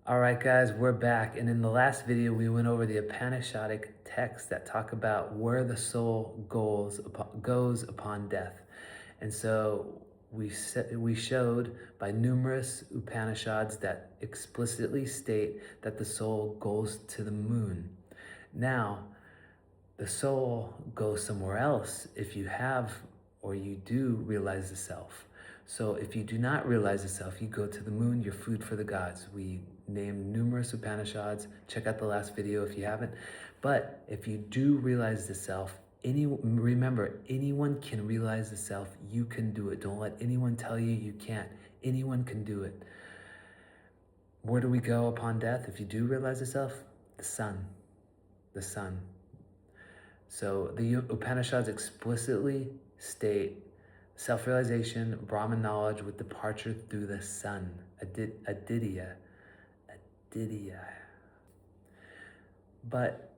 All right, guys, we're back. And in the last video, we went over the Upanishadic texts that talk about where the soul goes upon death. And so we showed by numerous Upanishads that explicitly state that the soul goes to the moon. Now, the soul goes somewhere else if you have or you do realize the self. So if you do not realize the self, you go to the moon, you're food for the gods. We named numerous Upanishads. Check out the last video if you haven't. But if you do realize the self, remember, anyone can realize the self. You can do it. Don't let anyone tell you you can't. Anyone can do it. Where do we go upon death? If you do realize the self, the sun. The sun. So the Upanishads explicitly state self-realization, Brahman knowledge with departure through the sun, aditya. But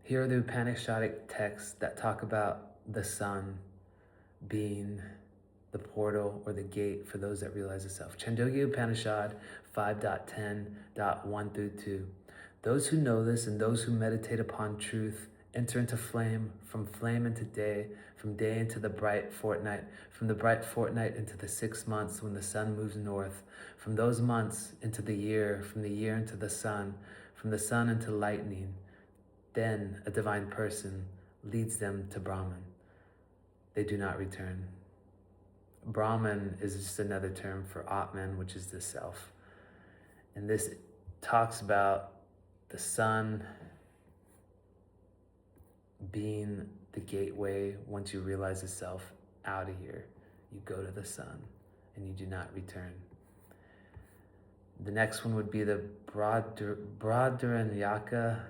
here are the Upanishadic texts that talk about the sun being the portal or the gate for those that realize the self. Chāndogya Upaniṣhad 5.10.1 through 2. Those who know this and those who meditate upon truth enter into flame, from flame into day, from day into the bright fortnight, from the bright fortnight into the 6 months when the sun moves north, from those months into the year, from the year into the sun, from the sun into lightning. Then a divine person leads them to Brahman. They do not return. Brahman is just another term for Atman, which is the self. And this talks about the sun being the gateway. Once you realize the self out of here, you go to the sun and you do not return. The next one would be the Bradharanyaka.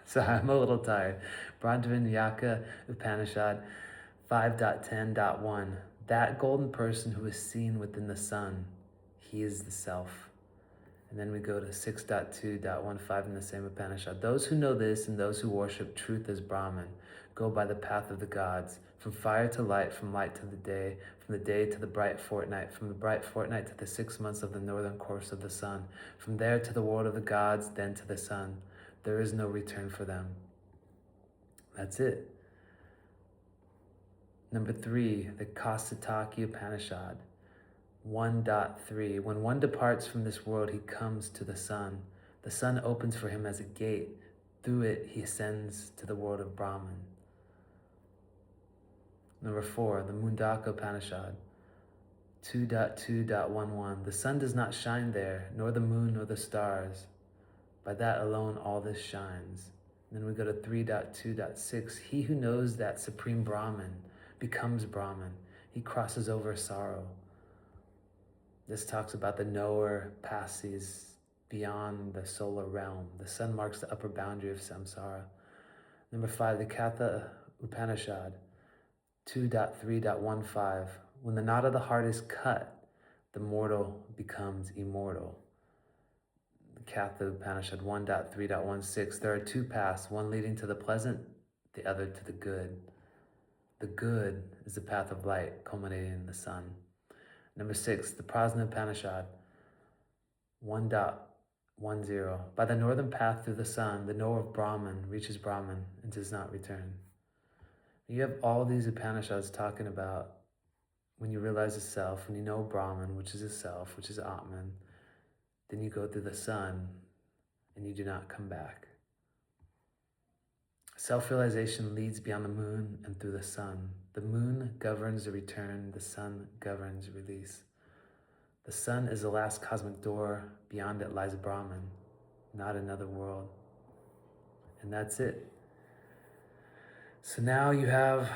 Sorry, I'm a little tired. Bradharanyaka Upanishad 5.10.1. That golden person who is seen within the sun, he is the self. And then we go to 6.2.15 in the same Upanishad. Those who know this and those who worship truth as Brahman go by the path of the gods, from fire to light, from light to the day to the bright fortnight, from the bright fortnight to the 6 months of the northern course of the sun, from there to the world of the gods, then to the sun. There is no return for them. That's it. Number 3, the Chāndogya Upaniṣhad 1.3. When one departs from this world, he comes to the sun. The sun opens for him as a gate. Through it, he ascends to the world of Brahman. Number 4, the Mundaka Upanishad 2.2.11. The sun does not shine there, nor the moon, nor the stars. By that alone, all this shines. And then we go to 3.2.6. He who knows that supreme Brahman becomes Brahman. He crosses over sorrow. This talks about the knower passes beyond the solar realm. The sun marks the upper boundary of samsara. Number 5, the Katha Upanishad 2.3.15. When the knot of the heart is cut, the mortal becomes immortal. The Katha Upanishad 1.3.16. There are 2 paths, one leading to the pleasant, the other to the good. The good is the path of light, culminating in the sun. Number 6, the Prajna Upanishad 1.10. By the northern path through the sun, the knower of Brahman reaches Brahman and does not return. You have all these Upanishads talking about when you realize the self, when you know Brahman, which is the self, which is Atman, then you go through the sun and you do not come back. Self-realization leads beyond the moon and through the sun. The moon governs the return, the sun governs release. The sun is the last cosmic door. Beyond it lies Brahman, not another world. And that's it. So now you have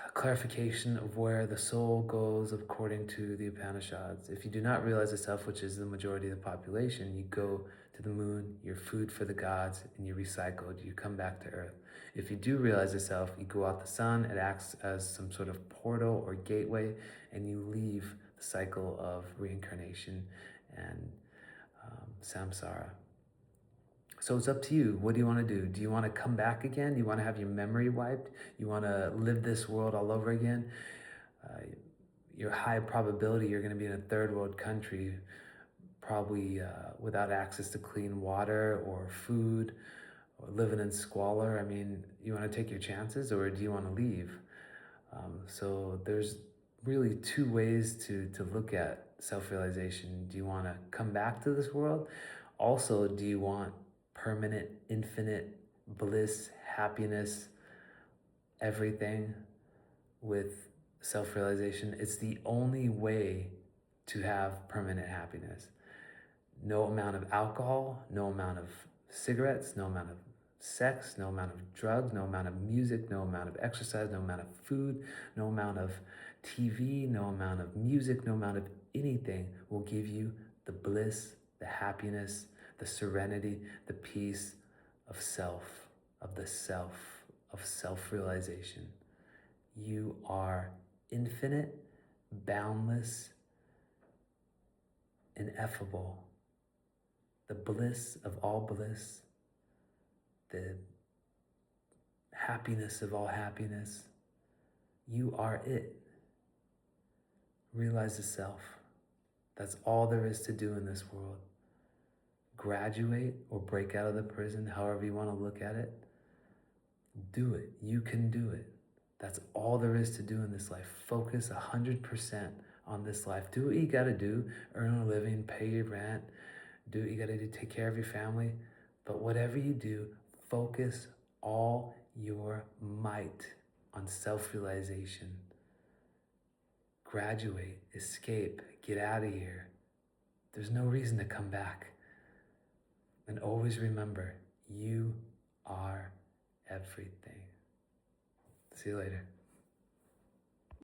a clarification of where the soul goes according to the Upanishads. If you do not realize the self, which is the majority of the population, you go to the moon, you're food for the gods, and you're recycled, you come back to earth. If you do realize the self, you go out the sun, it acts as some sort of portal or gateway, and you leave the cycle of reincarnation and samsara. So it's up to you. What do you want to do? Do you want to come back again? Do you want to have your memory wiped? You want to live this world all over again? your high probability you're going to be in a third world country, probably without access to clean water or food, or living in squalor. I mean, you want to take your chances, or do you want to leave? So there's really two ways to look at self-realization. Do you want to come back to this world? Also, do you want permanent, infinite bliss, happiness, everything with self-realization? It's the only way to have permanent happiness. No amount of alcohol, no amount of cigarettes, no amount of sex, no amount of drugs, no amount of music, no amount of exercise, no amount of food, no amount of TV, no amount of music, no amount of anything will give you the bliss, the happiness, the serenity, the peace of self, of the self, of self-realization. You are infinite, boundless, ineffable. The bliss of all bliss, the happiness of all happiness. You are it. Realize the self. That's all there is to do in this world. Graduate or break out of the prison, however you want to look at it. Do it. You can do it. That's all there is to do in this life. Focus 100% on this life. Do what you got to do. Earn a living, pay your rent, do what you got to do, take care of your family. But whatever you do, focus all your might on self-realization. Graduate, escape, get out of here. There's no reason to come back. And always remember, you are everything. See you later.